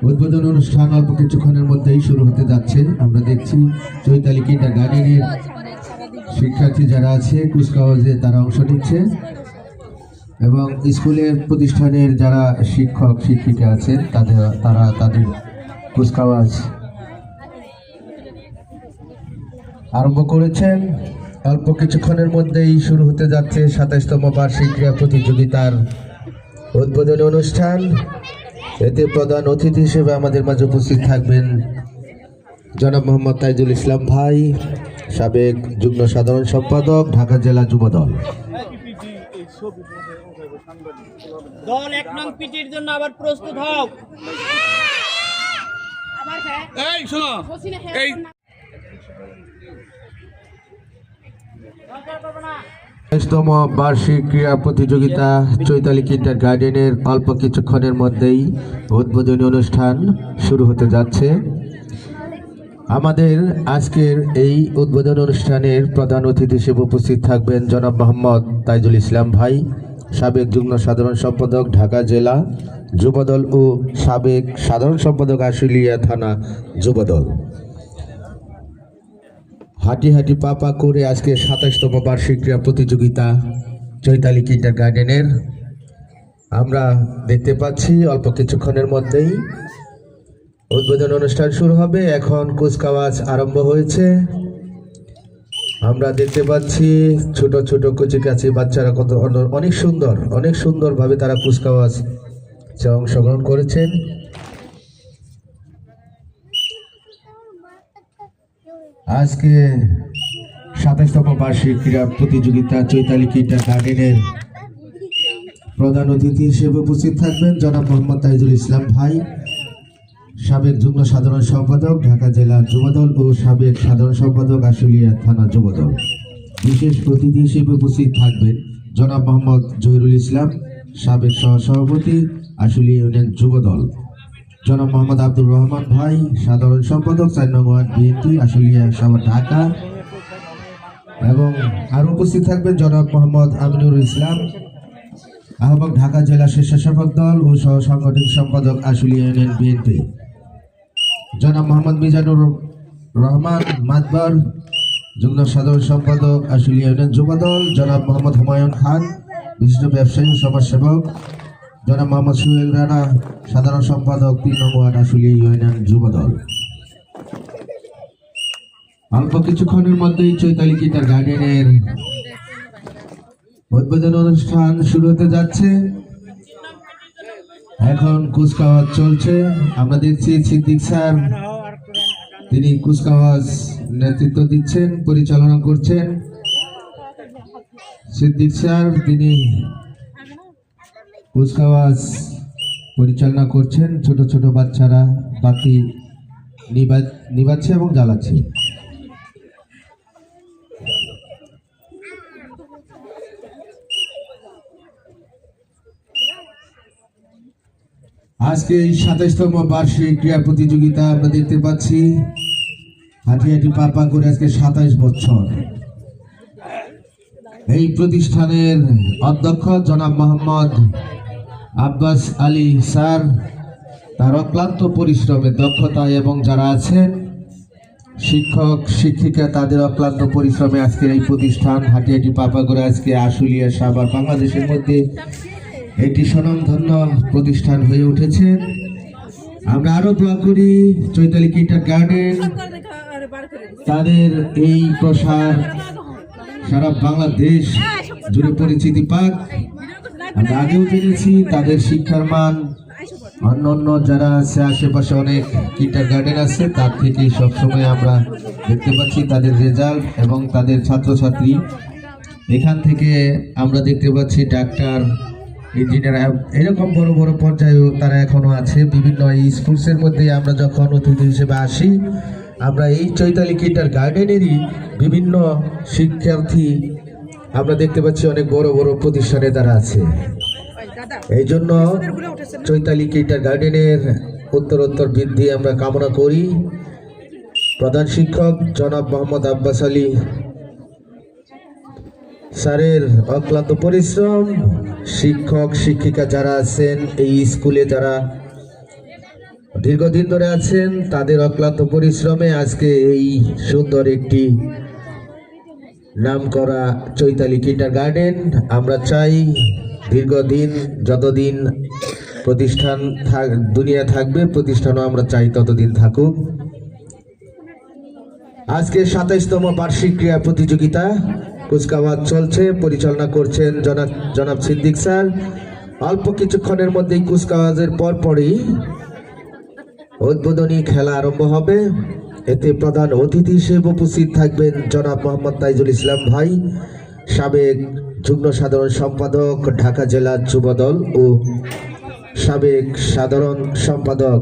উদ্বোধন অনুষ্ঠান অল্প কিছুক্ষণের মধ্যেই শুরু হতে যাচ্ছে। আমরা দেখছি চৈতালি কিন্ডারগার্টেনের শিক্ষার্থী যারা আছে কুচকাওয়াজে তারা অংশ নিচ্ছে এবং স্কুলের প্রতিষ্ঠানের যারা শিক্ষক শিক্ষিকা আছেন তারা তাদের কুচকাওয়াজ আরম্ভ করেছেন। অল্প কিছুক্ষণের মধ্যেই শুরু হতে যাচ্ছে ২৭তম বার্ষিক ক্রীড়া প্রতিযোগিতার উদ্বোধনী অনুষ্ঠান। এতে প্রধান অতিথি হিসেবে আমাদের মাঝে উপস্থিত থাকবেন জনাব মোহাম্মদ তাইজুল ইসলাম ভাই, সাবেক যুগ্ম সাধারণ সম্পাদক, ঢাকা জেলা যুবদল। দল ১ নং পিটির জন্য আবার প্রস্তুত হও। এই শোনো, এই ২৬তম বার্ষিক ক্রীড়া প্রতিযোগিতা চৈতালি কিন্ডারগার্টেনের অল্প কিছুক্ষণের মধ্যেই উদ্বোধনী অনুষ্ঠান শুরু হতে যাচ্ছে। আমাদের আজকের এই উদ্বোধনী অনুষ্ঠানের প্রধান অতিথি হিসেবে উপস্থিত থাকবেন জনাব মোহাম্মদ তাইজুল ইসলাম ভাই, সাবেক যুগ্ম সাধারণ সম্পাদক, ঢাকা জেলা যুবদল ও সাবেক সাধারণ সম্পাদক, আশুলিয়া থানা যুবদল। হাঁটি হাঁটি পা করে আজকে ২৭তম বার্ষিক ক্রীড়া প্রতিযোগিতা চৈতালি কিন্ডারগার্টেনের আমরা দেখতে পাচ্ছি অল্প কিছুক্ষণের মধ্যেই উদ্বোধন অনুষ্ঠান শুরু হবে। এখন কুচকাওয়াজ আরম্ভ হয়েছে। আমরা দেখতে পাচ্ছি ছোট ছোট কচিকাচি বাচ্চারা কত অনেক সুন্দরভাবে তারা কুচকাওয়াজ অংশগ্রহণ করেছেন। আজকে ২৭তম বার্ষিক ক্রীড়া প্রতিযোগিতা চৈতালি কিন্ডারগার্টেনের প্রধান অতিথি হিসেবে উপস্থিত থাকবেন জনাব মোহাম্মদ তাইজুল ইসলাম ভাই, সাবেক যুগ্ম সাধারণ সম্পাদক, ঢাকা জেলা যুবদল ও সাবেক সাধারণ সম্পাদক, আশুলিয়া থানা যুবদল। বিশেষ অতিথি হিসেবে উপস্থিত থাকবেন জনাব মোহাম্মদ জহিরুল ইসলাম, সাবেক সহসভাপতি, আশুলিয়া ইউনিয়ন যুবদল। জনাব মোহাম্মদ আব্দুর রহমান ভাই, সাধারণ সম্পাদক, ৪ নং ওয়ার্ড বিএনপি, আশুলিয়া শহর, ঢাকা। এবং আরো উপস্থিত থাকবেন জনাব মোহাম্মদ আমিনুর ইসলাম, আহ্বায়ক, ঢাকা জেলা স্বেচ্ছাসেবক দল ও সহ সাংগঠনিক সম্পাদক, আশুলিয়া ইউনিয়ন বিএনপি। জনাব মোহাম্মদ মিজানুর রহমান মাতবার, যুগ্ম সাধারণ সম্পাদক, আশুলিয়া ইউনিয়ন যুবদল। জনাব মোহাম্মদ হুমায়ুন খান, বিশিষ্ট ব্যবসায়ী সমাজসেবক। জনাব মোহাম্মদ সুহেল রানা, সাধারণ সম্পাদক, ৩ নং ওয়ার্ড, আশুলিয়া ইউনিয়ন যুবদল। অল্প কিছুক্ষণের মধ্যেই চৈতালি কিন্ডারগার্টেনের উদ্বোধন অনুষ্ঠান শুরু হতে যাচ্ছে। এখন কুচকাওয়াজ চলছে। আমরা দেখছি সিদ্দিক স্যার, তিনি কুচকাওয়াজ নেতৃত্ব দিচ্ছেন, পরিচালনা করছেন। সিদ্দিক স্যার তিনি কুচকাওয়াজ পরিচালনা করছেন। ছোট ছোট বাচ্চারা বাতি নিবাচ্ছে এবং জ্বালাচ্ছে। আজকে এই ২৭তম বার্ষিক ক্রীড়া প্রতিযোগিতা আমরা দেখতে পাচ্ছি হাঁটি হাঁটি পা করে আজকে ২৭ বছর। এই প্রতিষ্ঠানের অধ্যক্ষ জনাব মোহাম্মদ আব্বাস আলী স্যার, তার অক্লান্ত পরিশ্রমের দক্ষতা এবং যারা আছেন শিক্ষক শিক্ষিকা তাদের অক্লান্ত পরিশ্রমে আজকের এই প্রতিষ্ঠান হাঁটি হাঁটি পা করে আজকে আশুলিয়া সাভার বাংলাদেশের মধ্যে একটি স্বনামধন্য প্রতিষ্ঠান হয়ে উঠেছে। আমরা আরো দোয়া করি চৈতালি কিন্ডারগার্টেন তাদের এই প্রসার সারা বাংলাদেশ জুড়ে পরিচিতি পাক। আমরা আগেও জেনেছি তাদের শিক্ষার মান অন্য যারা আছে আশেপাশে অনেক কিন্ডারগার্টেন আছে তার থেকে সবসময় আমরা দেখতে পাচ্ছি তাদের রেজাল্ট এবং তাদের ছাত্রছাত্রী। এখান থেকে আমরা দেখতে পাচ্ছি ডাক্তার, ইঞ্জিনিয়ার, এরকম বড় বড় পর্যায়েও তারা এখনো আছে। বিভিন্ন এই স্কুলসের মধ্যে আমরা যখন অতিথি হিসেবে আসি, আমরা এই চৈতালি কিন্ডারগার্টেনেরই বিভিন্ন শিক্ষার্থী আমরা দেখতে পাচ্ছি অনেক বড় বড় প্রতিষ্ঠানে তারা আছে। এই জন্য চৈতালি কিন্ডার গার্ডেনের উত্তরোত্তর বৃদ্ধি আমরা কামনা করি। প্রধান শিক্ষক জনাব মোহাম্মদ আব্বাস আলী স্যারের অক্লান্ত পরিশ্রম, শিক্ষক শিক্ষিকা যারা আছেন এই স্কুলে, যারা দীর্ঘদিন ধরে আছেন, তাদের অক্লান্ত পরিশ্রমে আজকে এই সুন্দর একটি নামকরা চৈতালি কিন্ডার গার্ডেন। আমরা চাই দীর্ঘদিন, যতদিন প্রতিষ্ঠান দুনিয়া থাকবে, প্রতিষ্ঠানও আমরা চাই ততদিন থাকুক। আজকে 27তম বার্ষিক ক্রীড়া প্রতিযোগিতা কুচকাওয়াজ চলছে, পরিচালনা করছেন জনাব সিদ্দিক স্যার। অল্প কিছুক্ষণের মধ্যেই কুচকাওয়াজের পরপরই উদ্বোধনী খেলা আরম্ভ হবে। এতে প্রধান অতিথি হিসেবে উপস্থিত থাকবেন জনাব মোহাম্মদ তাইজুল ইসলাম ভাই, সাবেক যুগ্ম সাধারণ সম্পাদক ঢাকা জেলা যুবদল ও সাবেক সাধারণ সম্পাদক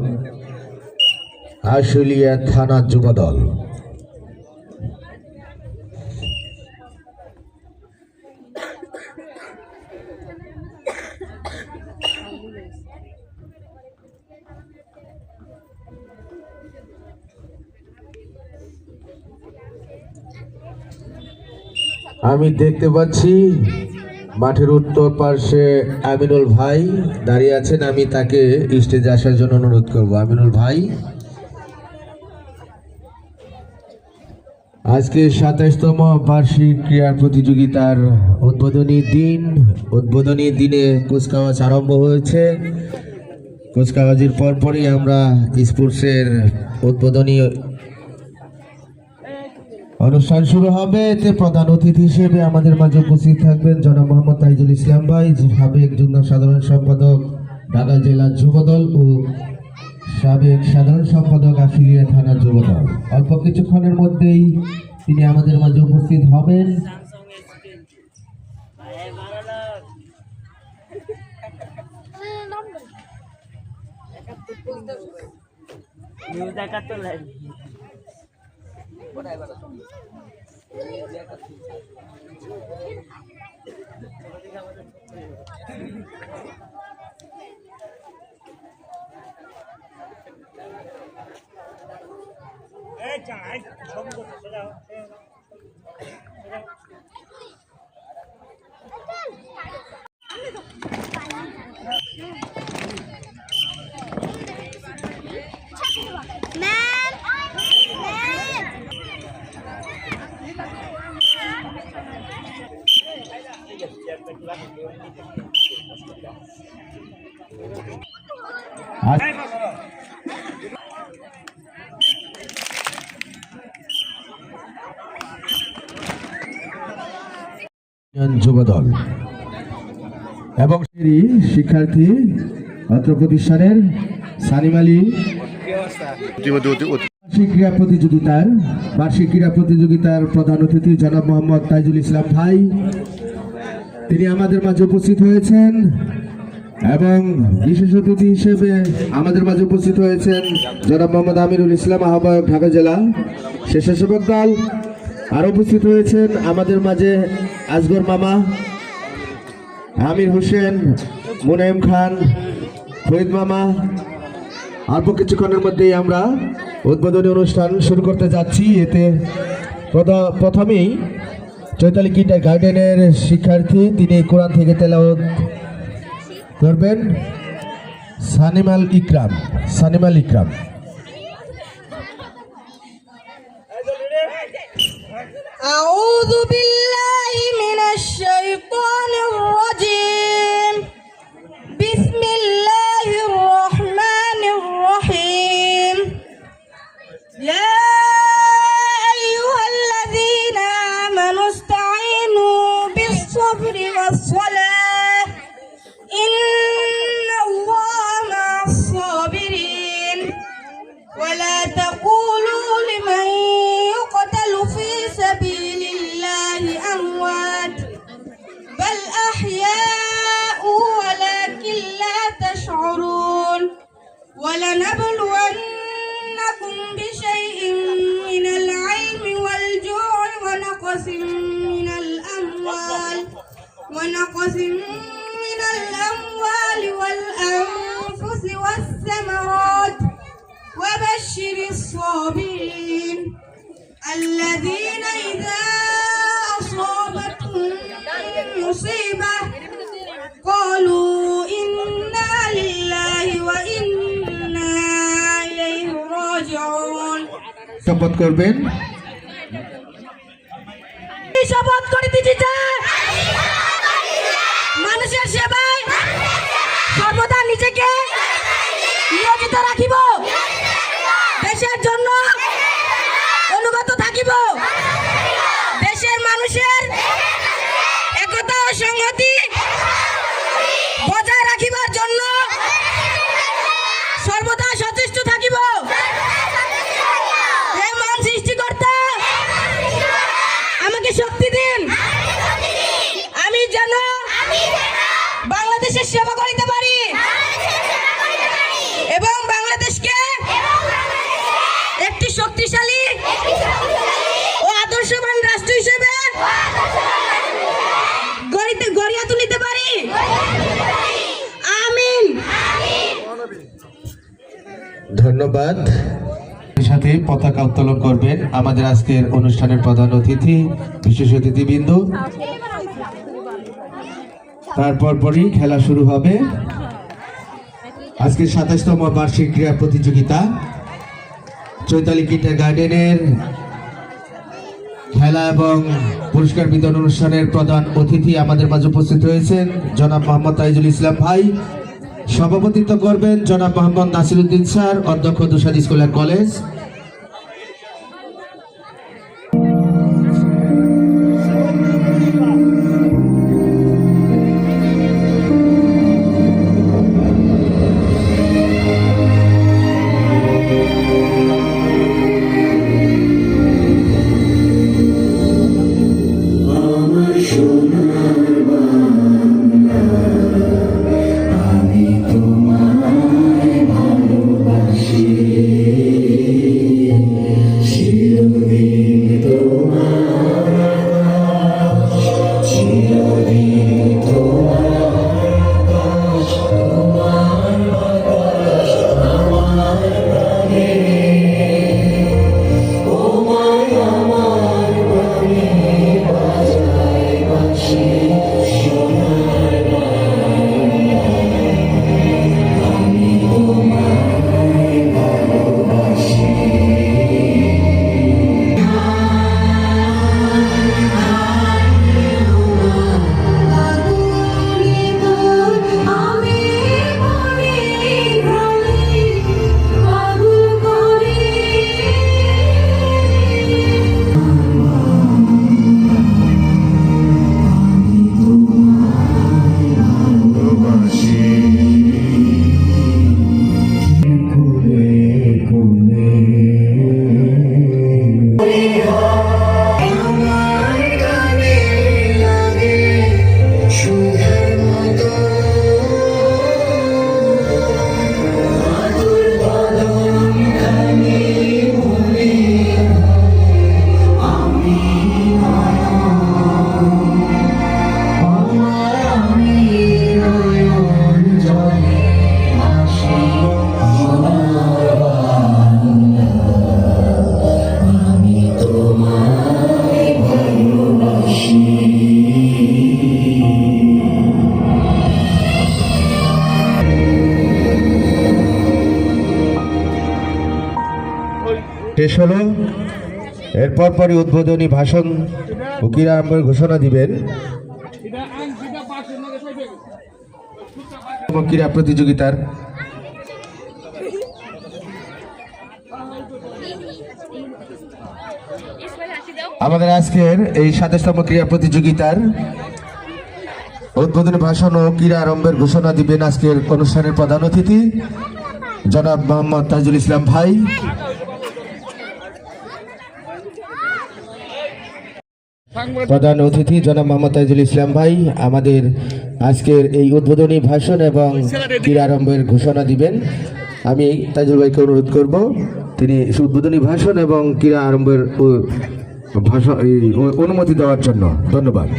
আশুলিয়া থানা যুবদল। আমি দেখতে পাচ্ছি মাঠের উত্তর পাশে আমিনুল ভাই দাঁড়িয়ে আছেন। আমি তাকে স্টেজে আসার জন্য অনুরোধ করব। আমিনুল ভাই, আজকে 27তম বার্ষিক ক্রীড়া প্রতিযোগিতার উদ্বোধনী দিনে কুচকাওয়াজ আরম্ভ হয়েছে। কুচকাওয়াজের পরপরই আমরা স্পোর্টসের উদ্বোধনী অনুষ্ঠান শুরু হবে। এতে প্রধান অতিথি হিসেবে আমাদের মাঝে উপস্থিত থাকবেন জনাব মোহাম্মদ তাইজুল ইসলাম ভাই, সাবেক যুগ্ম সাধারণ সম্পাদক ঢাকা জেলা যুবদল ও সাবেক সাধারণ সম্পাদক আশুলিয়া থানা যুবদল। অল্প কিছুক্ষণের মধ্যেই তিনি আমাদের মাঝে উপস্থিত হবেন। যুবদল এবং শিক্ষার্থী অত্র প্রতিষ্ঠানের সানিম আলী বার্ষিক ক্রীড়া প্রতিযোগিতার প্রধান অতিথি জনাব মোহাম্মদ তাইজুল ইসলাম ভাই, তিনি আমাদের মাঝে উপস্থিত হয়েছেন। এবং বিশেষ অতিথি হিসেবে আমাদের মাঝে উপস্থিত হয়েছেন জনাব মোহাম্মদ আমিরুল ইসলাম, আহ্বায়ক ঢাকা জেলা স্বেচ্ছাসেবক দল। আর উপস্থিত হয়েছেন আমাদের মাঝে আসগর মামা, আমির হোসেন, মুনাইম খান, ফরিদ মামা। অল্প কিছুক্ষণের মধ্যেই আমরা উদ্বোধনী অনুষ্ঠান শুরু করতে যাচ্ছি। এতে প্রথমেই চৈতালি কিন্ডার গার্ডেনের শিক্ষার্থী, তিনি কোরআন থেকে তেলাওয়াত করবেন, সানিম আল ইকরাম। أعوذ بالله من الشيطان الرجيم. بسم الله الرحمن الرحيم. يا أيها الذين آمنوا استعينوا بالصبر والصلاة إن الله مع الصابرين. ولا تقولوا لمن يقتل في سبيل الله أموات بل أحياء ولكن لا تشعرون. ولنبلونكم بشيء من العلم والجوع ونقص من الأموال وبشر الصابرين الذين إذا أصابتهم مصيبة قالوا إنا لله وإنا إليه راجعون শপথ করবেন। শপথ করিতেছি যে মানুষের সেবায় সর্বদা নিজেকে নিয়োজিত রাখিব, দেশের জন্য অনুগত থাকিব, দেশের মানুষের একতা ও সংহতি বজায় রাখিবার জন্য সর্বদা সচেষ্ট থাকিব। হে মান সৃষ্টিকর্তা, আমাকে শক্তি দিন, আমি যেন বাংলাদেশের সেবা করিতে পারি এবং বাংলাদেশকে একটি শক্তিশালী ও আদর্শবান রাষ্ট্র হিসেবে গড়িয়া তুলিতে পারি। আমিন। ধন্যবাদ। সাথে পতাকা উত্তোলন করবেন আমাদের আজকের অনুষ্ঠানের প্রধান অতিথি, বিশেষ অতিথিবৃন্দ। তারপর পরই খেলা শুরু হবে। আজকে 27তম বার্ষিক ক্রীড়া প্রতিযোগিতা চৈতালি কিন্ডার গার্ডেনের খেলা এবং পুরস্কার বিতরণ অনুষ্ঠানের প্রধান অতিথি আমাদের মাঝে উপস্থিত হয়েছেন জনাব মোহাম্মদ তাইজুল ইসলাম ভাই। সভাপতিত্ব করবেন জনাব মোহাম্মদ নাসিরউদ্দিন স্যার, অধ্যক্ষ দুসাদ স্কুল অ্যান্ড কলেজ। শেষ হলো। এরপর পরই উদ্বোধনী ভাষণ ও ক্রীড়া আরম্ভের ঘোষণা দিবেন ক্রীড়া প্রতিযোগিতার আমাদের আজকের এই 27তম ক্রীড়া প্রতিযোগিতার উদ্বোধনী ভাষণ ও ক্রীড়া আরম্ভের ঘোষণা দিবেন আজকের অনুষ্ঠানের প্রধান অতিথি জনাব মোহাম্মদ তাইজুল ইসলাম ভাই। প্রধান অতিথি জনাব মোহাম্মদ তাইজুল ইসলাম ভাই আমাদের আজকের এই উদ্বোধনী ভাষণ এবং ক্রীড়া আরম্ভের ঘোষণা দিবেন। আমি তাইজুল ভাইকে অনুরোধ করব তিনি উদ্বোধনী ভাষণ এবং ক্রীড়া আরম্ভের ভাষণ অনুমতি দেওয়ার জন্য। ধন্যবাদ।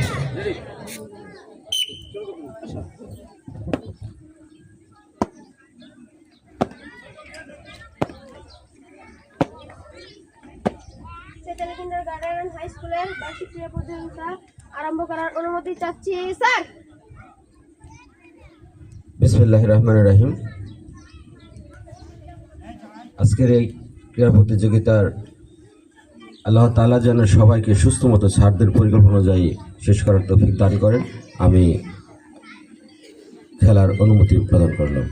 মডার্ন হাই স্কুলের বার্ষিক ক্রীড়া প্রতিযোগিতা আরম্ভ করার অনুমতি চাচ্ছি স্যার। বিসমিল্লাহির রহমানির রহিম। আজকের এই ক্রীড়া প্রতিযোগিতার আল্লাহ তাআলা যেন সবাইকে সুস্থ মতো ছাত্রদের পরিকল্পনা অনুযায়ী শেষ করার তৌফিক দান করেন। আমি খেলার অনুমতি প্রদান করলাম।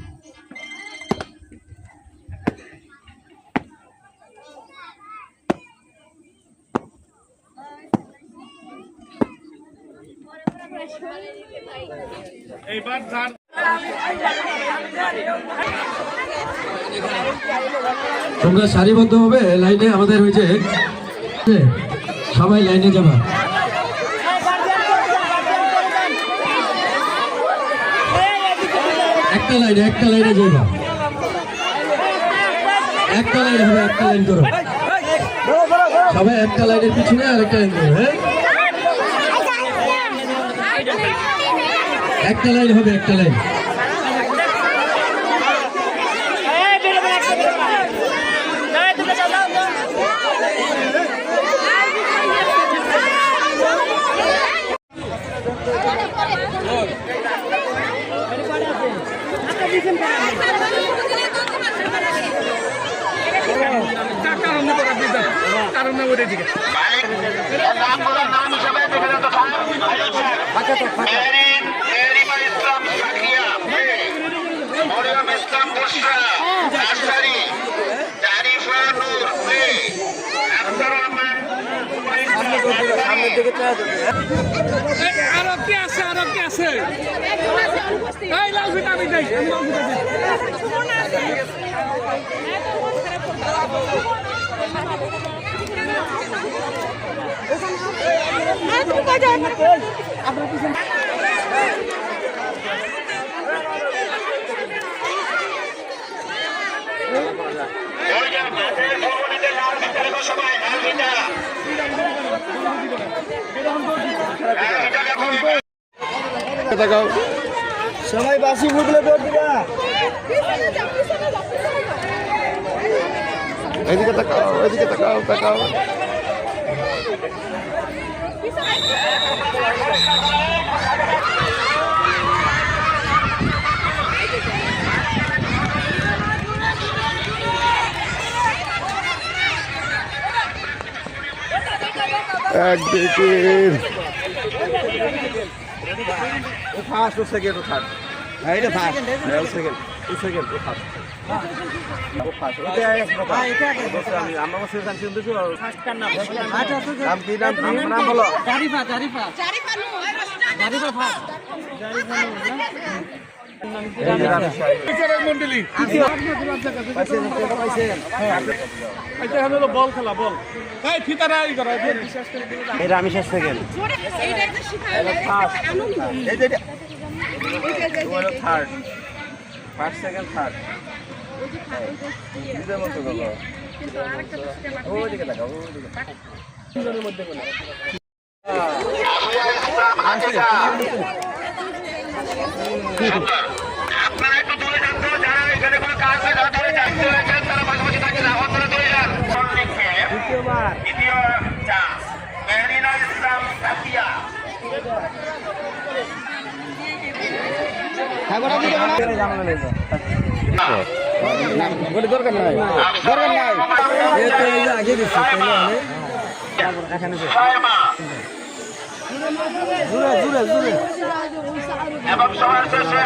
তোমরা সারিবদ্ধভাবে লাইনে আমাদের হয়েছে সবাই লাইনে যাবা। একটা লাইনে যাবা, একটা লাইন হবে, একটা লাইন করো সবাই, একটা লাইনের পিছনে আর একটা লাইন করো। হ্যাঁ, একটা লাইন হবে, একটা লাইন। আরো কি আছে এই লাউফিট আমি যাই সবাই বাসি ফুটলে দৌড় দিবা। এদিকে তাকাও, এদিকে তাকাও, তাকাও। একদিকে ফার্স্ট ও সেকেন্ড ও থার্ড। এইটা ফার্স্ট, ও সেকেন্ড, ও সেকেন্ড, ও ফার্স্ট। ও ফার্স্ট। এটা আমি আমরা সেশন শুনতে তো ফার্স্ট কার নাম? নাম কি নাম বলো? জারিফা ফার্স্ট। মন্ডলী এটা হলো বল খেলা, বল এই ফিতারা ই করো। এটা আমি শেষ সেকেন্ড, এটা ফার্স্ট, এটা হলো থার্ড, ফার্স্ট সেকেন্ড থার্ড। নিজের মতো করো, ওইদিকে তাকাও, ওইদিকে তিনজনের মধ্যে বলো। আপনারা একটু দূরে যান তো, যারা এখানে কোনো কাজ নেই তারা দূরে যান, তারা পাশাপাশি থাকে না, আপনারা দূরে যান। দ্বিতীয় চান্স মেহরিনা ইসলাম সাফিয়া। দরকার নাই, আগে দিচ্ছি এবং সবার শেষে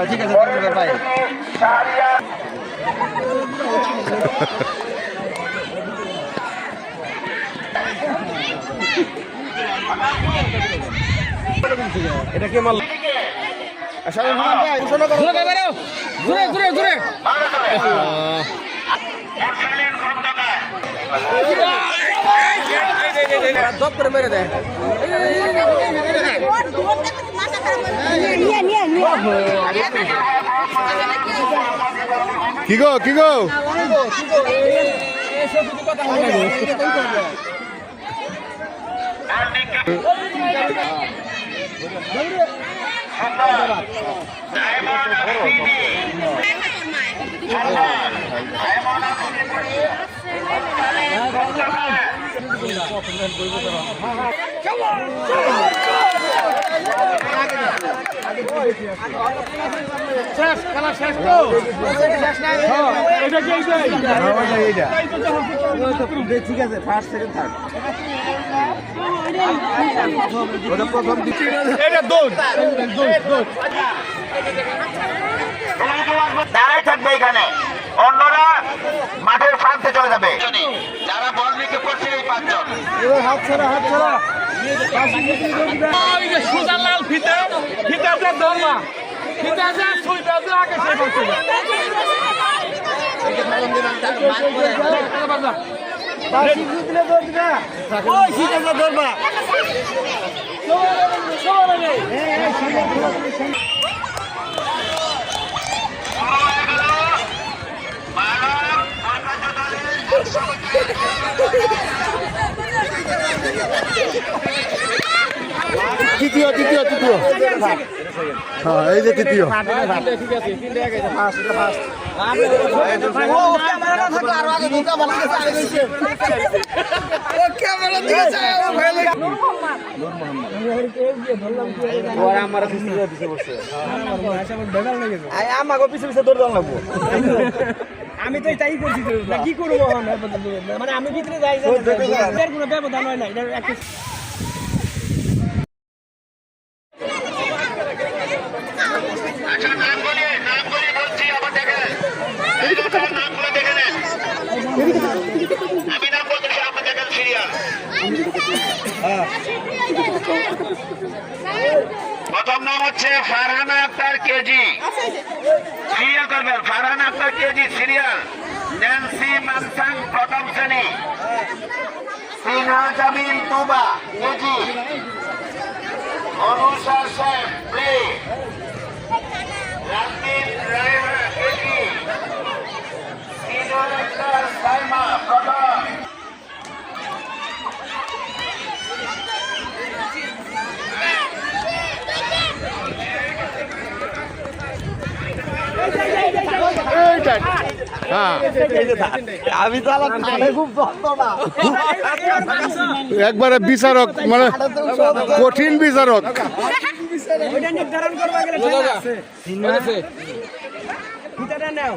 ঠিক আছে ভাই। এটা কে মারল? সামনে ভাই ঘোষণা করো। ঘুরে ঘুরে ঘুরে দপ করে মেরে দেয়। কি গো কি গো খেলা শেষ তো এটা কি ঠিক আছে ফার্স্ট সেকেন্ড থার্ড প্রথম এটা দৌড় দাঁড়ায় থাকবে এখানে, অন্যরা মাঠের প্রান্তে চলে যাবে। যারা বল নিক্ষেপ করছে এই 5 জন। হাত ছাড়া সোজা লাল ফিতে ফিতে দৌড়া ফিতে সুইটা আগে সে করছে তৃতীয় হ্যাঁ এই যে তৃতীয় আমাকে পিছে পিছে দৌড় দাম লাগবো আমি তো তাই করছি কি করবো মানে আমি ভিতরে যাই কোনো ব্যবধান হয় না এটা একটা আচ্ছা নাম বলিয়ে বলছি, আবার দেখেন নামগুলো দেখে নেন। আমি নাম বলতেছি, আপনি দেখেন সিরিয়াল। প্রথম নাম হচ্ছে ফারহানা আক্তার কেজি, সিরিয়াল করবেন। Farhana Akhtar KG serial. Nancy Mansang প্রথম শ্রেণী। Sinha Jamil Tuba KG. Anusha Sheikh play. Rajdeep Raina KG. Senior Akhtar Saima প্রথম। আমি তো খুব একবারে বিচারক, মানে কঠিন বিচারক। নির্ধারণ করবা গেলে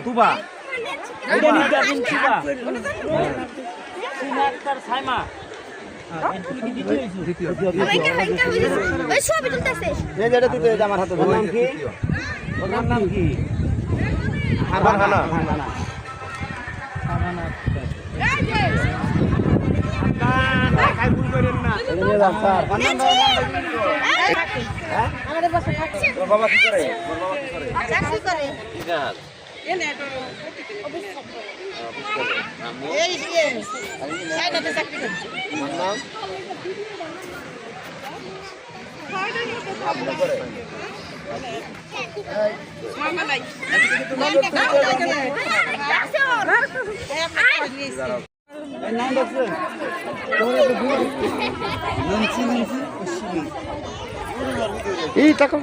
তুবা এটা নির্ধারণ তুবা সিনাক্তার সাইমা আমার হাতে নাম কি? ফারহানা। বাবা কি করে? এই টাকা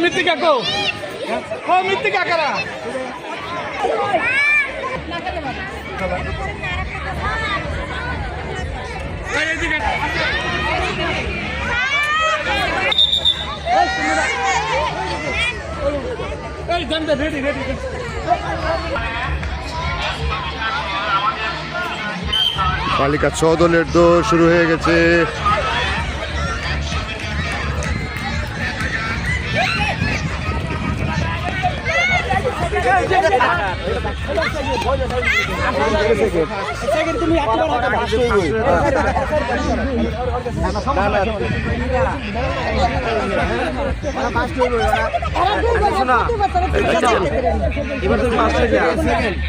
মৃত্তিকা কো মৃত্তিকা কারা এই দেন রেডি বালিকা 6 দলের দৌড় শুরু হয়ে গেছে। তুমি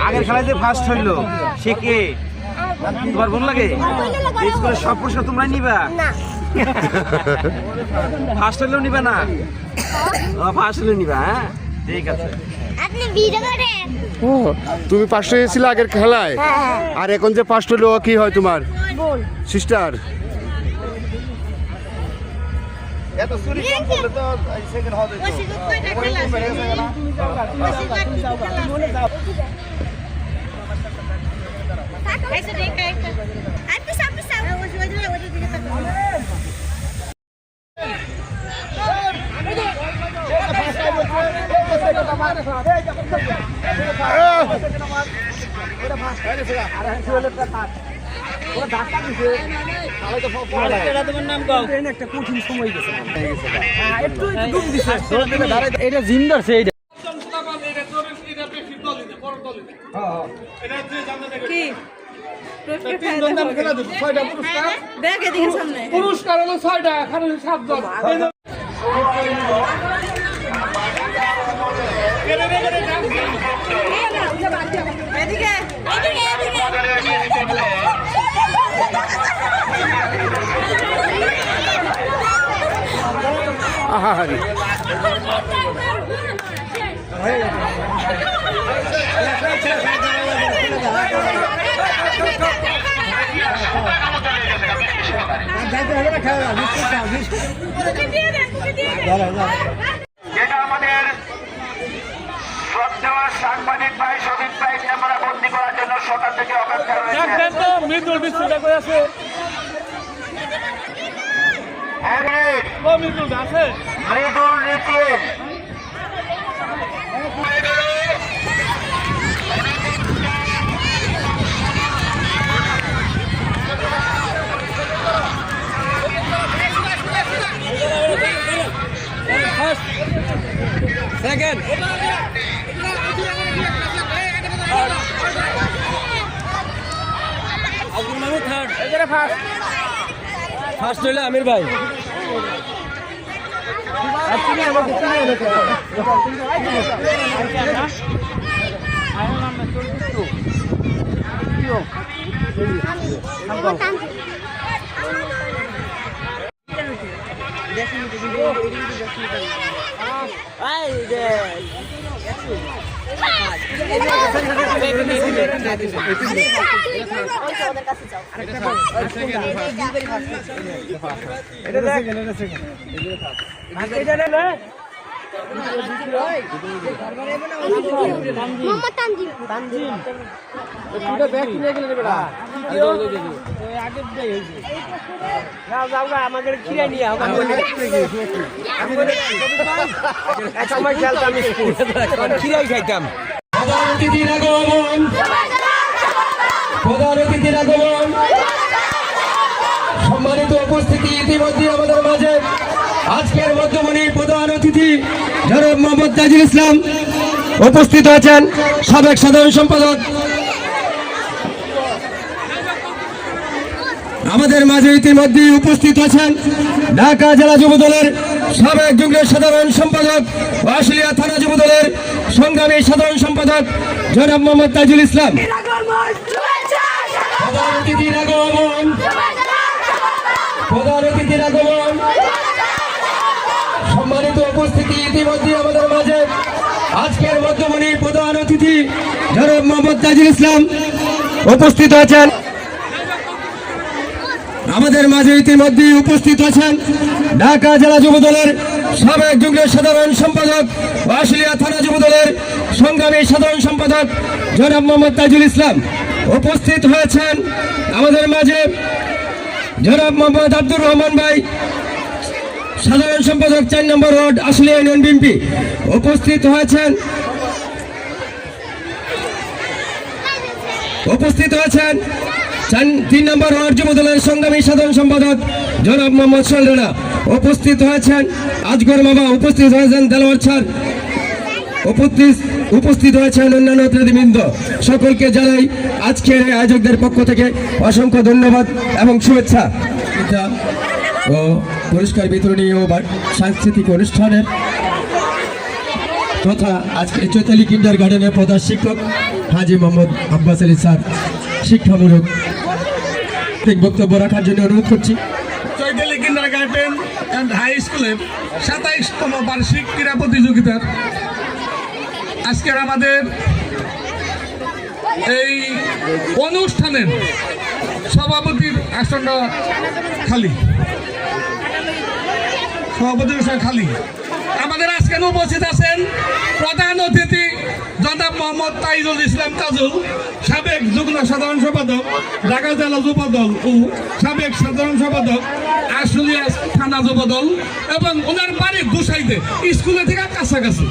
আগের খেলায় যে ফার্স্ট হইলো সে কে তোমার বোন লাগে? স্কুলের সব পুরস্কার তোমরা নিবা? ফার্স্ট হইলেও নিবা না? ফার্স্ট হইলেও নিবা। হ্যাঁ ঠিক আছে। আপনি ভিডিও করেন? ও তুমি ফার্স্ট হয়েছিলে আগের খেলায়, আর এখন যে ফার্স্ট হলো কি হয় তোমার? বোন। সিস্টার। এত চুরি কম করলে তো সেকেন্ড হবে। ওসি কয়টা খেলা আছে? ওসি কয়টা ऐसे देख के आप पीछे वो दिखे तक একটা কঠিন সময় গেছে, একটু ডুব দিছে, এটা জিম ধরছে। পুরস্কার হলো 6টা, এখানে 7 জন। আহারি যেটা আমাদের শ্রদ্ধেয় সাংবাদিক ভাই শফিক ভাই ক্যামেরা বন্দি করার জন্য সকাল থেকে অপেক্ষা রয়েছে। মৃদুল বিস্কুট আছে, মৃদুল আছে, মৃদুল নীতিন সেকেন্ড ফার্স্ট হইলো আমির ভাই। মোহাম্মদ তানজিম। আমাদের খিরাই নিয়ে সময় খেলতাম, খিরাই খাইতাম। প্রধান অতিথির আগমন, প্রধান অতিথির আগমন। সম্মানিত উপস্থিতি, ইতিমধ্যে আমাদের মাঝে আজকের মধ্যমণি প্রধান অতিথি জনাব মোহাম্মদ তাজুল ইসলাম উপস্থিত আছেন, সাবেক সাধারণ সম্পাদক। আমাদের মাঝে ইতিমধ্যে উপস্থিত আছেন ঢাকা জেলা যুবদলের সাবেক যুগ্ম সাধারণ সম্পাদক, আশুলিয়া থানা যুবদলের সংগ্রামী সাধারণ সম্পাদক জনাব মোহাম্মদ তাজুল ইসলাম। প্রধান অতিথির আগমন, প্রধান অতিথির আগমন। সম্মানিত উপস্থিতি, ইতিমধ্যে আমাদের মাঝে আজকের মধ্যমণি প্রধান অতিথি জনাব মোহাম্মদ তাজুল ইসলাম উপস্থিত আছেন। আমাদের মাঝে ইতিমধ্যে উপস্থিত আছেন ঢাকা জেলা যুবদলের সাবেক যুগ্ম সাধারণ সম্পাদক, আশুলিয়া থানা যুবদলের সংগ্রামী সাধারণ সম্পাদক জনাব মোহাম্মদ তাজুল ইসলাম। উপস্থিত হয়েছেন আমাদের মাঝে জনাব মোহাম্মদ আব্দুর রহমান ভাই, সাধারণ সম্পাদক 4 নম্বর ওয়ার্ড আশুলিয়া ইউনিয়ন বিএনপি। উপস্থিত হয়েছেন উপস্থিত হয়েছেন 3 নম্বর ওয়ার্ড যুব দলের সংগ্রামী সাধারণ সম্পাদক জনাব মোহাম্মদ সোহেল রানা। উপস্থিত হয়েছেন আজগর মামা, উপস্থিত হয়েছেন দেলোয়ার স্যার, উপস্থিত হয়েছেন অন্যান্য অতিথিবৃন্দ। সকলকে জানাই আজকের এই আয়োজকদের পক্ষ থেকে অসংখ্য ধন্যবাদ এবং শুভেচ্ছা। ও পুরস্কার বিতরণী ও সাংস্কৃতিক অনুষ্ঠানের তথা আজকে চৈতালি কিন্ডার গার্ডেনের প্রধান শিক্ষক হাজি মোহাম্মদ আব্বাস আলী স্যার শিক্ষামূলক বক্তব্য রাখার জন্য অনুরোধ করছি। চৈতালি কিন্ডার গার্ডেন অ্যান্ড হাই স্কুলের 27তম বার্ষিক ক্রীড়া প্রতিযোগিতার আজকের আমাদের এই অনুষ্ঠানের সভাপতির আসনটা খালি, আমাদের আজকে উপস্থিত আছেন প্রধান অতিথি জনাব মোহাম্মদ তাইজুল ইসলাম তাজুল, সাবেক যুগ্ম সাধারণ সম্পাদক ঢাকা জেলা যুবদল ও সাবেক সাধারণ সম্পাদক আশুলিয়া থানা যুবদল, এবং ওনার বাড়ি গুসাইতে স্কুলের থেকে কাছাকাছি,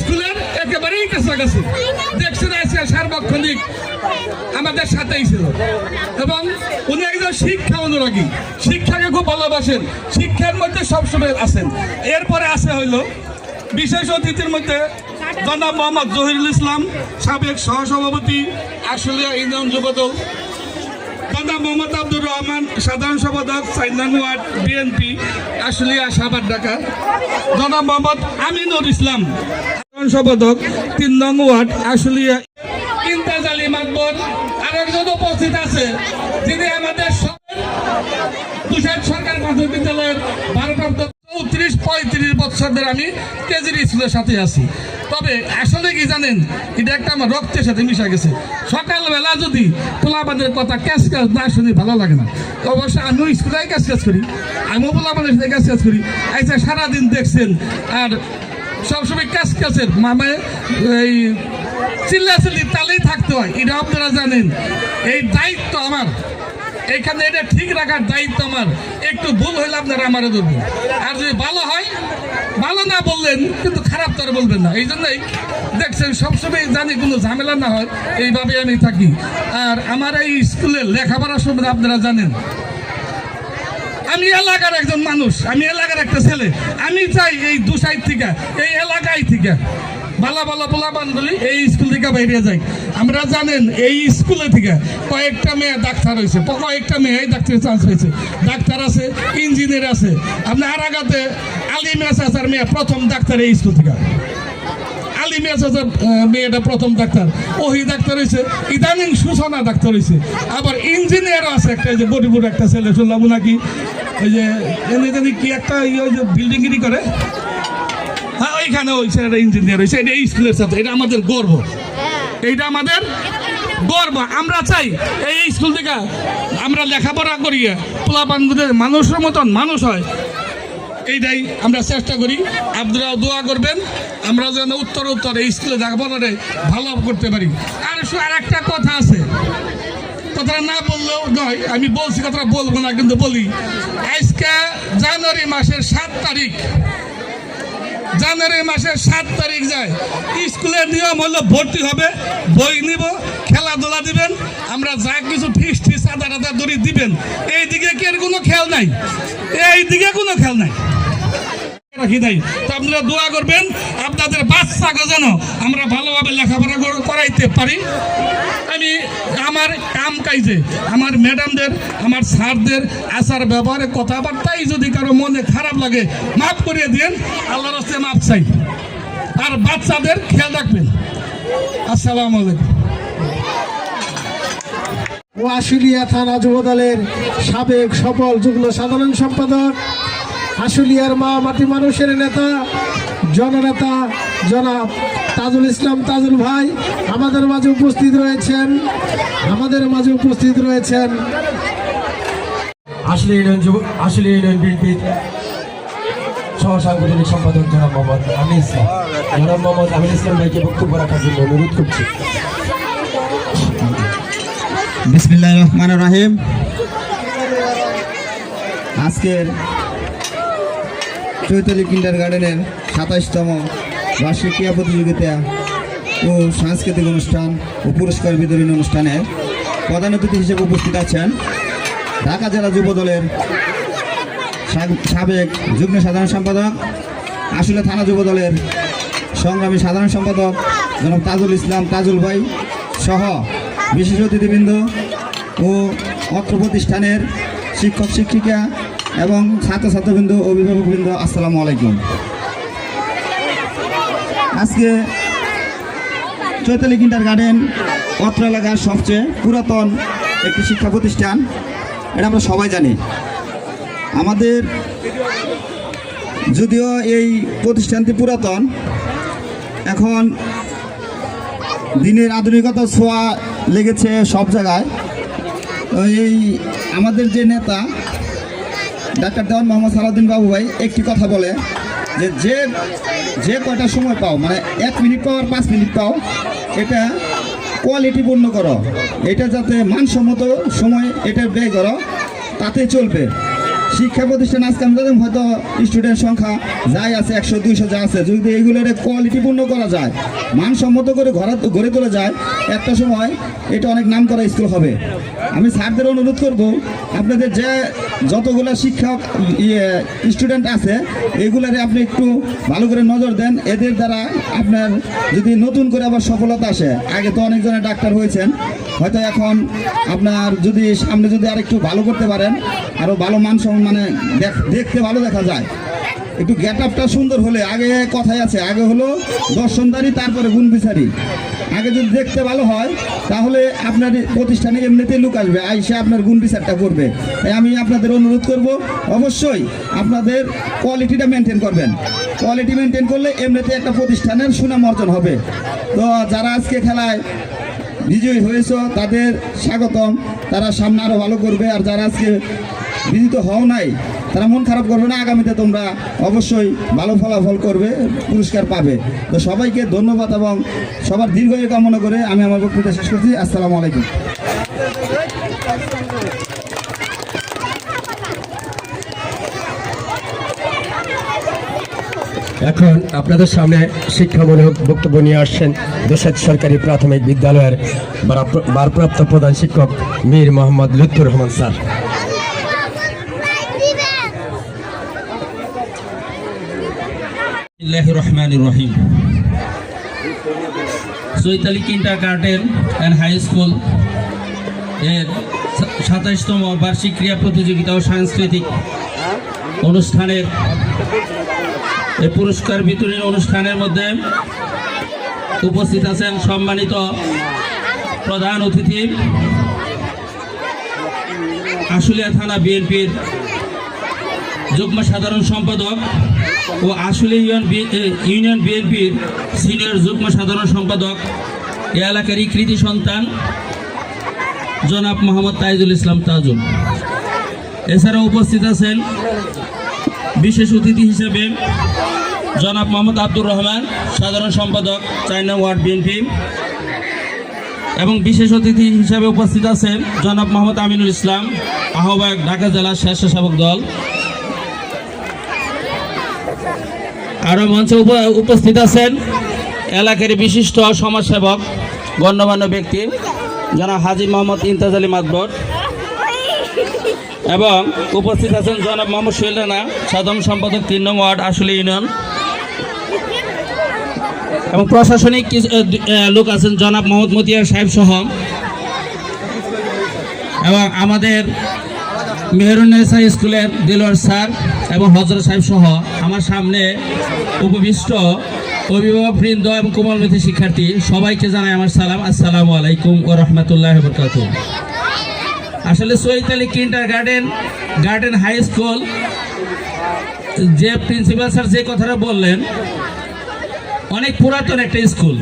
স্কুলের একেবারেই কাছাকাছি। দেখছেন আজকে সার্বক্ষণিক আমাদের সাথেই ছিল এবং উনি একজন শিক্ষা অনুরাগী, শিক্ষাকে খুব ভালোবাসেন, শিক্ষার মধ্যে সবসময় আছেন। এরপরে আছে হইল বিশেষ অতিথির মধ্যে জনাব মোহাম্মদ জহিরুল ইসলাম, সাবেক সহসভাপতি আশুলিয়া ইউনিয়ন যুবদল, জনাব মোহাম্মদ আব্দুর রহমান, সাধারণ সম্পাদক 4 নং ওয়ার্ড বিএনপি আশুলিয়া সাভার ঢাকা, জনাব মোহাম্মদ আমিনুর ইসলাম, সাধারণ সম্পাদক 3 নং ওয়ার্ড আশুলিয়া, ইমতাজ আলী মাকবর। আরেকজন উপস্থিত আছে যিনি আমাদের তুষার সরকার প্রাথমিক বিদ্যালয়ের ভারপ্রাপ্ত 34-35 বছর ধরে আমি কেজির স্কুলের সাথে আছি। তবে আসলে কি জানেন, এটা একটা আমার রক্তের সাথে মিশে গেছে। সকালবেলা যদি পোলাপানের কথা ক্যাশ না শুনি ভালো লাগে না। অবশ্য আমিও স্কুলে ক্যাশ করি, আমিও পোলাপানের সাথে ক্যাশ করি। আচ্ছা, সারাদিন দেখছেন আর সবসময় ক্যাশের মামে এই চিল্লাচিল্লি তালেই থাকতে হয়, এটা আপনারা জানেন। এই দায়িত্ব আমার, এখানে এটা ঠিক রাখার দায়িত্ব আমার। একটু ভুল হইলে আপনারা আমারে ধরবেন, আর যদি ভালো হয় ভালো না বললেন কিন্তু খারাপ তারা বলবেন না। এই জন্যই দেখছেন সবসময় জানি কোনো ঝামেলা না হয়, এইভাবে আমি থাকি। আর আমার এই স্কুলের লেখাপড়ার সময় আপনারা জানেন আমি এলাকার একজন মানুষ, আমি এলাকার একটা ছেলে। আমি চাই এই দু সাইড থেকে, এই এলাকায় থেকে ভালো ভালো পোলাপানগুলি এই স্কুল থেকে বাইরে যায়। আমরা জানেন এই স্কুলে থেকে কয়েকটা মেয়ে ডাক্তার হয়েছে, কয়েকটা মেয়ে ডাক্তারের চান্স হয়েছে। ডাক্তার আছে, ইঞ্জিনিয়ার আছে। আপনি আরাগাতে আলিমিয়া চাচার মেয়ে প্রথম ডাক্তার এই স্কুল থেকে, আলিমিয়া চাচার মেয়েটা প্রথম ডাক্তার, ওহি ডাক্তার হয়েছে। ইদানিং সূচনা ডাক্তার হয়েছে। আবার ইঞ্জিনিয়ারও আছে একটা, যে বডিপুর একটা ছেলে শুনলাম নাকি ওই যে এনে জানি কি একটা বিল্ডিং গিরি করে, হ্যাঁ ওইখানে ওই ছেলেটা ইঞ্জিনিয়ার হয়েছে। এটা এই স্কুলের সাথে, এটা আমাদের গর্ব, এইটা আমাদের গর্ব। আমরা চাই এই স্কুল থেকে আমরা লেখাপড়া করিয়ে পোলাপানদের মানুষের মতন মানুষ হয়, এইটাই আমরা চেষ্টা করি। আপনারাও দোয়া করবেন আমরা যেন উত্তর এই স্কুলে লেখাপড়ারে ভালো করতে পারি। আর একটা কথা আছে, কথাটা না বললেও নয়, আমি বলছি কথাটা বলবো না কিন্তু বলি। আজকে জানুয়ারি মাসের 7 তারিখ, জানুয়ারি মাসের 7 তারিখ যায়। স্কুলের নিয়ম হলো ভর্তি হবে, বই নিব, খেলাধুলা দিবেন, আমরা যা কিছু ফিস আদা আদা দড়ি দিবেন। এই দিকে কি এর কোনো খেয়াল নাই, এই দিকে কোনো খেয়াল নাই রাখি নাই। তো আপনারা দোয়া করবেন আপনাদের বাচ্চাকে যেন আমরা ভালোভাবে লেখাপড়া করাইতে পারি। আমি আমার কাম কাজে আমার ম্যাডামদের, আমার স্যারদের আচার ব্যবহারে কথাবার্তাই যদি কারো মনে খারাপ লাগে মাফ করিয়ে দিন, আল্লাহর রাস্তে মাফ চাই। আর বাচ্চাদের খেয়াল রাখবেন। আসসালামু আলাইকুম। ও আশুলিয়া থানা যুবদলের সাবেক সফল যুগ্ম সাধারণ সম্পাদক, আশুলিয়ার মা মাটি মানুষের নেতা, জননেতা জনাব তাজুল ইসলাম তাজুল ভাই আমাদের মাঝে উপস্থিত রয়েছেন। আশুলিয়া ইউনিয়ন বিএনপির সহ সাংগঠনিক সম্পাদক জনাব মোহাম্মদ আমির ইসলাম ভাইকে বক্তব্য রাখার জন্য অনুরোধ করছি। বিসমিল্লাহির রহমানির রহিম। আজকের চৈতালি কিন্ডার গার্ডেনের 27তম বার্ষিক ক্রীড়া প্রতিযোগিতা ও সাংস্কৃতিক অনুষ্ঠান ও পুরস্কার বিতরণী অনুষ্ঠানে প্রধান অতিথি হিসেবে উপস্থিত আছেন ঢাকা জেলা যুব দলের সাবেক যুগ্ম সাধারণ সম্পাদক, আশুলিয়া থানা যুব দলের সংগ্রামী সাধারণ সম্পাদক জনাব তাজুল ইসলাম তাজুল ভাই সহ বিশেষ অতিথিবৃন্দ ও অত্র প্রতিষ্ঠানের শিক্ষক শিক্ষিকা এবং ছাত্রছাত্রবৃন্দ অভিভাবকবৃন্দ, আসসালামু আলাইকুম। আজকে চৈতালি কিন্ডারগার্টেন অত্র এলাকার সবচেয়ে পুরাতন একটি শিক্ষা প্রতিষ্ঠান, এটা আমরা সবাই জানি। আমাদের যদিও এই প্রতিষ্ঠানটি পুরাতন, এখন দিনের আধুনিকতা ছোঁয়া লেগেছে সব জায়গায়। তো এই আমাদের যে নেতা ডাক্তার দেওয়ান মোহাম্মদ সালাউদ্দিন বাবু ভাই একটি কথা বলে যে যে কয়টা সময় পাও, মানে 1 মিনিট পাও আর 5 মিনিট পাও, এটা কোয়ালিটিপূর্ণ করো, এটা যাতে মানসম্মত সময় এটা ব্যয় করো, তাতে চলবে। শিক্ষা প্রতিষ্ঠান আজকে আমরা হয়তো স্টুডেন্ট সংখ্যা যাই আছে 100-200 যা আছে, যদি এইগুলোর কোয়ালিটিপূর্ণ করা যায়, মানসম্মত করে গড়ে তোলা যায়, একটা সময় এটা অনেক নাম করা স্কুল হবে। আমি স্যারদের অনুরোধ করব, আপনাদের যে যতগুলো শিক্ষক স্টুডেন্ট আছে এইগুলারে আপনি একটু ভালো করে নজর দেন। এদের দ্বারা আপনার যদি নতুন করে আবার সফলতা আসে, আগে তো অনেকজনের ডাক্তার হয়েছেন, হয়তো এখন আপনার যদি সামনে যদি আর একটু ভালো করতে পারেন, আরও ভালো মানে দেখতে ভালো দেখা যায়, একটু গেট আপটা সুন্দর হলে, আগে কথাই আছে আগে হলো দর্শনদারি তারপরে গুণ বিচারি, আগে যদি দেখতে ভালো হয় তাহলে আপনার প্রতিষ্ঠানে এমনিতেই লোক আসবে, আইসে আপনার গুণ বিচারটা করবে। তাই আমি আপনাদের অনুরোধ করব, অবশ্যই আপনাদের কোয়ালিটিটা মেনটেন করবেন। কোয়ালিটি মেনটেন করলে এমনিতে একটা প্রতিষ্ঠানের সুনাম অর্জন হবে। তো যারা আজকে খেলায় বিজয়ী হয়েছ তাদের স্বাগতম, তারা সামনে আরও ভালো করবে। আর যারা আজকে বিজিত হও নাই তারা মন খারাপ করবে না, আগামীতে তোমরা অবশ্যই ভালো ফলাফল করবে, পুরস্কার পাবে। তো সবাইকে ধন্যবাদ এবং সবার দীর্ঘায়ু কামনা করে আমি আমার বক্তৃতা শেষ করছি। আসসালামু আলাইকুম। এখন আপনাদের সামনে শিক্ষামূলক বক্তব্য নিয়ে আসছেন দোসাদ সরকারি প্রাথমিক বিদ্যালয়ের ভারপ্রাপ্ত প্রধান শিক্ষক মীর মোহাম্মদ লুৎফুর রহমান স্যার। রহমানির রহিম। Chaitali kindergarten and high school এর 27তম বার্ষিক ক্রীড়া প্রতিযোগিতা ও সাংস্কৃতিক অনুষ্ঠানের এই পুরস্কার বিতরণী অনুষ্ঠানের মধ্যে উপস্থিত আছেন সম্মানিত প্রধান অতিথি আশুলিয়া থানা বিএনপির যুগ্ম সাধারণ সম্পাদক ও আশুলিয়া ইউনিয়ন বিএনপির সিনিয়র যুগ্ম সাধারণ সম্পাদক, এ এলাকারই কৃতি সন্তান জনাব মোহাম্মদ তাইজুল ইসলাম তাজুল। এছাড়াও উপস্থিত আছেন বিশেষ অতিথি হিসেবে জনাব মোহাম্মদ আব্দুর রহমান, সাধারণ সম্পাদক 4 নং ওয়ার্ড বিএনপি, এবং বিশেষ অতিথি হিসেবে উপস্থিত আছেন জনাব মোহাম্মদ আমিনুল ইসলাম, আহ্বায়ক ঢাকা জেলা স্বেচ্ছাসেবক দল। আরও মঞ্চে উপস্থিত আছেন এলাকার বিশিষ্ট সমাজসেবক গণ্যমান্য ব্যক্তি জনাব হাজী মোহাম্মদ ইমতাজ আলী মাদবর, এবং উপস্থিত আছেন জনাব মোহাম্মদ সোহেল রানা, সাধারণ সম্পাদক 3 নং ওয়ার্ড আশুলিয়া ইউনিয়ন, এবং প্রশাসনিক লোক আছেন জনাব মোহাম্মদ মতিয়ার সাহেব সহ, এবং আমাদের মেহরুন্নেসা স্কুলের দিলওয়ার স্যার এবং হজরত সাহেব সহ আমার সামনে উপবিষ্ট অভিভাবকবৃন্দ এবং কোমলমতি শিক্ষার্থী, সবাইকে জানাই আমার সালাম। আসসালামু আলাইকুম ওয়া রাহমাতুল্লাহি ওয়া বারাকাতুহু। আসলে চৈতালি কিন্ডারগার্টেন হাই স্কুল যে প্রিন্সিপাল স্যার যে কথাটা বললেন, অনেক পুরাতন একটা স্কুল,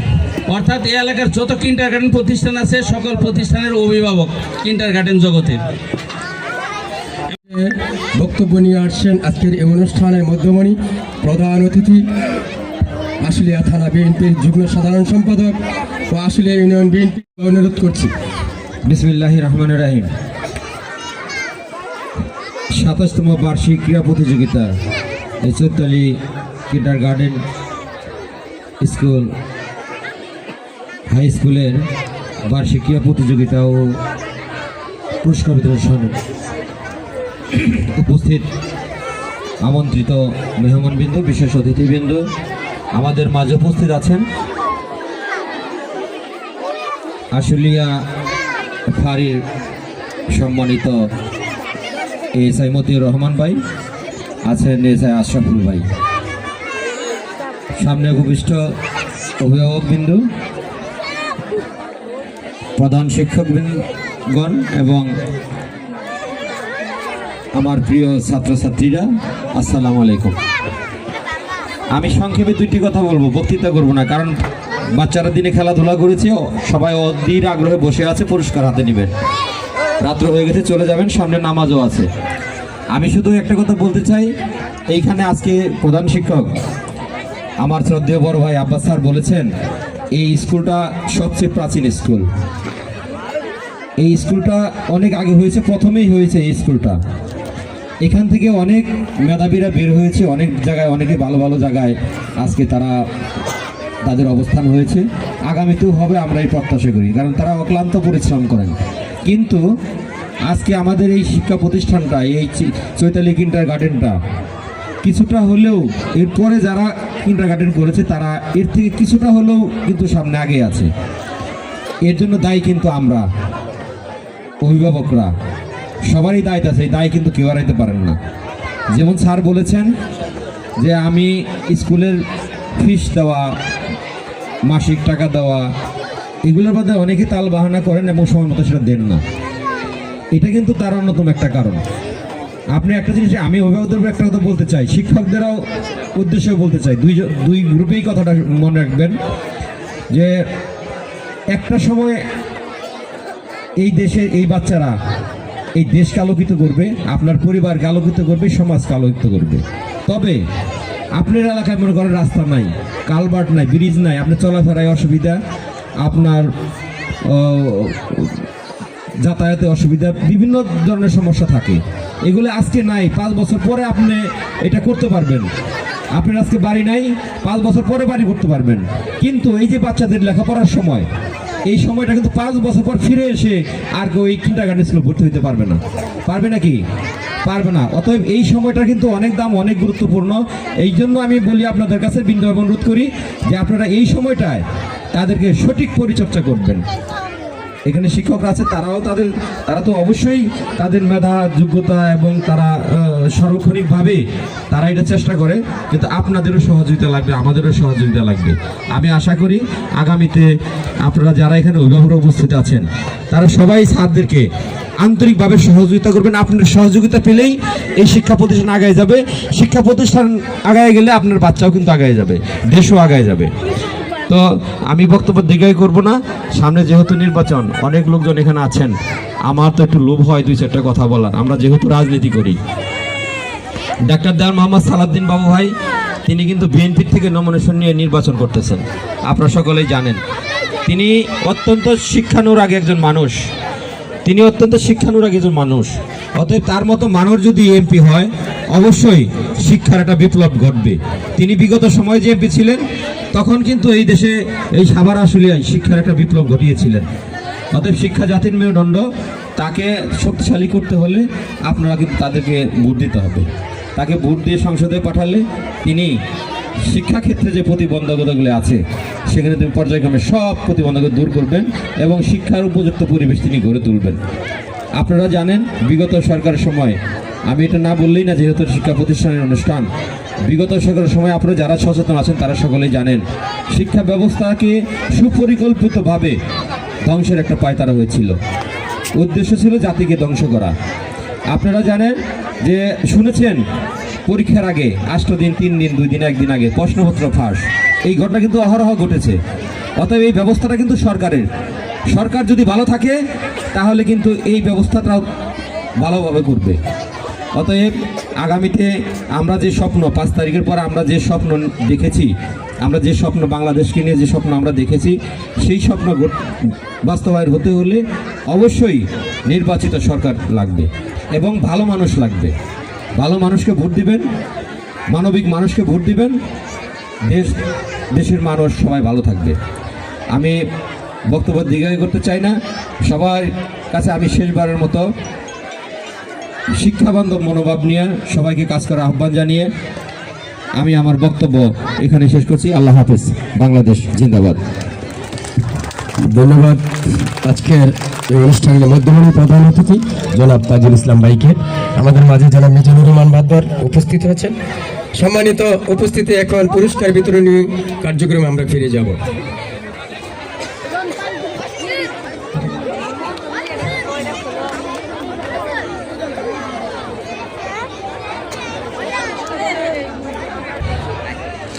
অর্থাৎ এই এলাকার যত কিন্ডারগার্টেন প্রতিষ্ঠান আছে সকল প্রতিষ্ঠানের অভিভাবক কিন্ডারগার্টেন জগতের। বক্তব্য নিয়ে আসছেন আজকের এই অনুষ্ঠানের মধ্যমণি প্রধান অতিথি আশুলিয়া থানা বিএনপির যুগ্ম সাধারণ সম্পাদক ও আশুলিয়া ইউনিয়ন বিএনপি। অনুরোধ করছি। বিসমিল্লাহির রহমানির রহিম। 27তম বার্ষিক ক্রীড়া প্রতিযোগিতা এই চৈতালি কিন্ডারগার্টেন স্কুল হাই স্কুলের বার্ষিক ক্রীড়া প্রতিযোগিতা ও পুরস্কার বিতরণ অনুষ্ঠানে উপস্থিত আমন্ত্রিত মেহমানবৃন্দ, বিশেষ অতিথিবৃন্দ, আমাদের মাঝে উপস্থিত আছেন আশুলিয়া ফাঁড়ির সম্মানিত এসআই মতিউর রহমান ভাই, আছেন এসআই আশরাফুল ভাই, সামনে উপবিষ্ট অভিভাবকবৃন্দ, প্রধান শিক্ষকগণ এবং আমার প্রিয় ছাত্রছাত্রীরা, আসসালামু আলাইকুম। আমি সংক্ষেপে দুইটি কথা বলবো, বক্তৃতা করব না, কারণ বাচ্চারা দিনে খেলাধুলা করেছে, সবাই অধীর আগ্রহে বসে আছে, পুরস্কার হাতে নেবেন। রাত্র হয়ে গেছে, চলে যাবেন, সামনে নামাজও আছে। আমি শুধু একটা কথা বলতে চাই, এইখানে আজকে প্রধান শিক্ষক আমার শ্রদ্ধেয় বড় ভাই আব্বাস স্যার বলেছেন এই স্কুলটা সবচেয়ে প্রাচীন স্কুল। এই স্কুলটা অনেক আগে হয়েছে, প্রথমেই হয়েছে এই স্কুলটা। এখান থেকে অনেক মেধাবীরা বের হয়েছে, অনেক জায়গায়, অনেকে ভালো ভালো জায়গায় আজকে তাদের অবস্থান হয়েছে, আগামীতেও হবে আমরা এই প্রত্যাশা করি, কারণ তারা অক্লান্ত পরিশ্রম করেন। কিন্তু আজকে আমাদের এই শিক্ষা প্রতিষ্ঠানটা, এই চৈতালি কিন্ডারগার্টেনটা কিছুটা হলেও, এরপরে যারা কিন্ডারগার্টেন করেছে তারা এর থেকে কিছুটা হলেও কিন্তু সামনে আগে আছে। এর জন্য দায়ী কিন্তু আমরা অভিভাবকরা, সবারই দায়িত্ব আছে, এই দায় কিন্তু কেউ হারাইতে পারেন না। যেমন স্যার বলেছেন যে আমি স্কুলের ফিস দেওয়া, মাসিক টাকা দেওয়া, এগুলোর মধ্যে অনেকে তাল বাহানা করেন এবং সময় মতো সেটা দেন না। এটা কিন্তু তার অন্যতম একটা কারণ। আপনি একটা জিনিস, আমি অভিভাবকদের একটা কথা বলতে চাই, শিক্ষকদেরও উদ্দেশ্যে বলতে চাই, দুই গ্রুপেই কথাটা মনে রাখবেন যে একটা সময় এই দেশে এই বাচ্চারা এই দেশকে আলোকিত করবে, আপনার পরিবারকে আলোকিত করবে, সমাজকে আলোকিত করবে। তবে আপনার এলাকায় মনে করেন রাস্তা নাই, কালভার্ট নাই, ব্রিজ নাই, আপনার চলাফেরায় অসুবিধা, আপনার যাতায়াতে অসুবিধা, বিভিন্ন ধরনের সমস্যা থাকে। এগুলো আজকে নাই, 5 বছর পরে আপনি এটা করতে পারবেন। আপনার আজকে বাড়ি নাই, 5 বছর পরে বাড়ি করতে পারবেন। কিন্তু এই যে বাচ্চাদের লেখাপড়ার সময়, এই সময়টা কিন্তু 5 বছর পর ফিরে এসে আর কেউ এই কিন্ডারগার্টেন স্কুলে ভর্তি হতে পারবে না। পারবে নাকি? পারবে না। অতএব এই সময়টা কিন্তু অনেক দাম, অনেক গুরুত্বপূর্ণ। এই জন্য আমি বলি, আপনাদের কাছে বিনীতভাবে অনুরোধ করি যে আপনারা এই সময়টায় তাদেরকে সঠিক পরিচর্যা করবেন। এখানে শিক্ষকরা আছে, তারা তো অবশ্যই তাদের মেধা, যোগ্যতা এবং তারা সার্বক্ষণিকভাবে তারা এটা চেষ্টা করে, কিন্তু আপনাদেরও সহযোগিতা লাগবে, আমাদেরও সহযোগিতা লাগবে। আমি আশা করি আগামীতে আপনারা যারা এখানে অভিভাবক উপস্থিত আছেন তারা সবাই ছাত্রদেরকে আন্তরিকভাবে সহযোগিতা করবেন। আপনার সহযোগিতা পেলেই এই শিক্ষা প্রতিষ্ঠান আগায় যাবে। শিক্ষা প্রতিষ্ঠান আগায় গেলে আপনার বাচ্চাও কিন্তু আগায় যাবে, দেশও আগায় যাবে। তো আমি বক্তব্য দীর্ঘায়ী করব না, সামনে যেহেতু নির্বাচন, অনেক লোকজন এখানে আছেন, আমার তো একটু লোভ হয় 2-4টা কথা বলার। আমরা যেহেতু রাজনীতি করি, ডাক্তার দেওয়ান মোহাম্মদ সালাউদ্দিন বাবু ভাই তিনি কিন্তু বিএনপির থেকে নমিনেশন নিয়ে নির্বাচন করতেছেন, আপনারা সকলেই জানেন। তিনি অত্যন্ত শিক্ষানুরাগী একজন মানুষ, অতএব তার মতো মানুষ যদি এমপি হয় অবশ্যই শিক্ষার একটা বিপ্লব ঘটবে। তিনি বিগত সময়ে যে এমপি ছিলেন তখন কিন্তু এই দেশে, এই সাভার আশুলিয়ায় শিক্ষার একটা বিপ্লব ঘটিয়েছিলেন। অতএব শিক্ষা জাতির মেরুদণ্ড, তাকে শক্তিশালী করতে হলে আপনারা কিন্তু তাদেরকে ভোট দিতে হবে। তাকে ভোট দিয়ে সংসদে পাঠালে তিনি শিক্ষাক্ষেত্রে যে প্রতিবন্ধকতাগুলো আছে সেখানে তিনি পর্যায়ক্রমে সব প্রতিবন্ধকতা দূর করবেন এবং শিক্ষার উপযুক্ত পরিবেশ তিনি গড়ে তুলবেন। আপনারা জানেন বিগত সরকারের সময়, আমি এটা না বললেই না যেহেতু শিক্ষা প্রতিষ্ঠানের অনুষ্ঠান, বিগত সরকারের সময় আপনারা যারা সচেতন আছেন তারা সকলেই জানেন শিক্ষা ব্যবস্থাকে সুপরিকল্পিতভাবে ধ্বংসের একটা পায়তারা হয়েছিল। উদ্দেশ্য ছিল জাতিকে ধ্বংস করা। আপনারা জানেন যে শুনেছেন পরীক্ষার আগে 8 দিন, 3 দিন, 2 দিন, 1 দিন আগে প্রশ্নপত্র ফাঁস, এই ঘটনা কিন্তু অহরহ ঘটেছে। অতএব এই ব্যবস্থাটা কিন্তু সরকারের। সরকার যদি ভালো থাকে তাহলে কিন্তু এই ব্যবস্থাটাও ভালোভাবে করবে। অতএব আগামীতে আমরা যে স্বপ্ন, 5 তারিখের পর আমরা যে স্বপ্ন দেখেছি, আমরা যে স্বপ্ন বাংলাদেশকে নিয়ে যে স্বপ্ন আমরা দেখেছি, সেই স্বপ্ন বাস্তবায়ন হতে হলে অবশ্যই নির্বাচিত সরকার লাগবে এবং ভালো মানুষ লাগবে। ভালো মানুষকে ভোট দিবেন, মানবিক মানুষকে ভোট দিবেন, দেশের মানুষ সবাই ভালো থাকবে। আমি বক্তব্য দীর্ঘায়িত করতে চাই না। সবার কাছে আমি শেষবারের মতো শিক্ষাবান্ধব মনোভাব নিয়ে সবাইকে কাজ করার আহ্বান জানিয়ে আমি আমার বক্তব্য এখানে শেষ করছি। আল্লাহ হাফেজ। বাংলাদেশ জিন্দাবাদ। ধন্যবাদ আজকের এই অনুষ্ঠানের মধ্যমণি প্রধান অতিথি জনাব তাজুল ইসলাম ভাইকে। আমাদের মাঝে জনাব মিজানুর রহমান বাদর উপস্থিত হয়েছেন। সম্মানিত উপস্থিতি, এখন পুরস্কার বিতরণী কার্যক্রমে আমরা ফিরে যাব।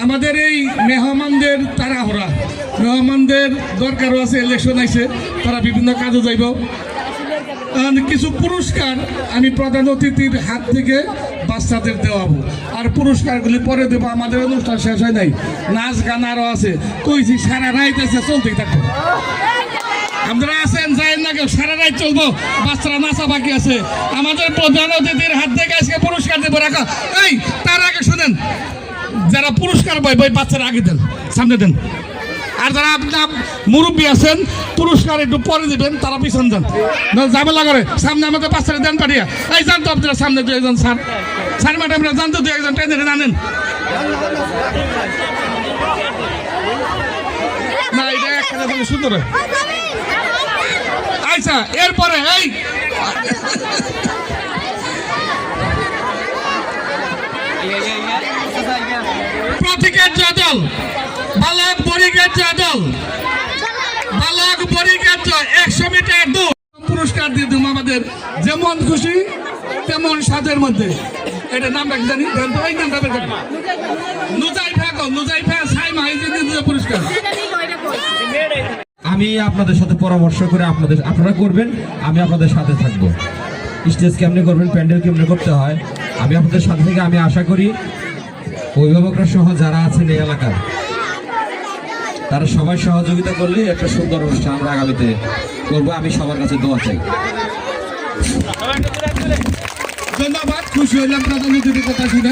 আমাদের এই মেহমানদের তাড়াহুড়া, মেহমানদের দরকারও আছে, ইলেকশন আইছে, তারা বিভিন্ন কাজে যাইব। কিছু পুরস্কার আমি প্রধান অতিথির হাত থেকে বাচ্চাদের দেওয়াবো, আর পুরস্কারগুলি পরে দেবো। আমাদের অনুষ্ঠান শেষ হয় নাই, নাচ গান আরও আছে। কইছি সারা রাত আছে, চলতেই থাকবো। আপনারা আছেন, যাইন না কেউ, সারা রাত চলবো। বাচ্চারা নাচা বাকি আছে। আমাদের প্রধান অতিথির হাত থেকে আজকে পুরস্কার দেবো। রাখা এই তার আগে শুনেন, যারা পুরস্কার পায় বই বাচ্চারা আগে দেন, সামনে দেন। আর যারা আপনার মুরব্বী আছেন, পুরস্কার একটু পরে দেবেন, তারা পিছন যান, ঝামেলা করে। সামনে আমাদের বাচ্চারা দেন পাঠিয়া। এই জানতো আপনারা সামনে দু একজন স্যার, স্যার ম্যাডামরা জানতো, দু একজন টেনে আনেন না, এটা একখানে সুন্দর হয়। আচ্ছা, এরপরে এই প্রতীকের দল, বালক বরিকের দল, বালক বরিকের 100 মিটার দৌড় পুরস্কার দিয়ে দেবো আমাদের যেমন খুশি তেমন স্বাদের মধ্যে। এটা নামটা কি জানি, এই নামটা বের করবো, নুজাইফা সাইমা, এই যে পুরস্কার। আমি আপনাদের সাথে পরামর্শ করে আপনারা করবেন, আমি আপনাদের সাথে থাকবো। স্টেজ কেমনে করবেন, প্যান্ডেল কেমনে করতে হয়, আমি আপনাদের সাথে থেকে আমি আশা করি অভিভাবকরা সহ যারা আছেন এই এলাকার, তারা সবাই সহযোগিতা করলে একটা সুন্দর অনুষ্ঠান আমরা আগামীতে করবো। আমি সবার কাছে দোয়া চাই। ধন্যবাদ, খুশি হইলাম প্রধান অতিথির কথা শুনে।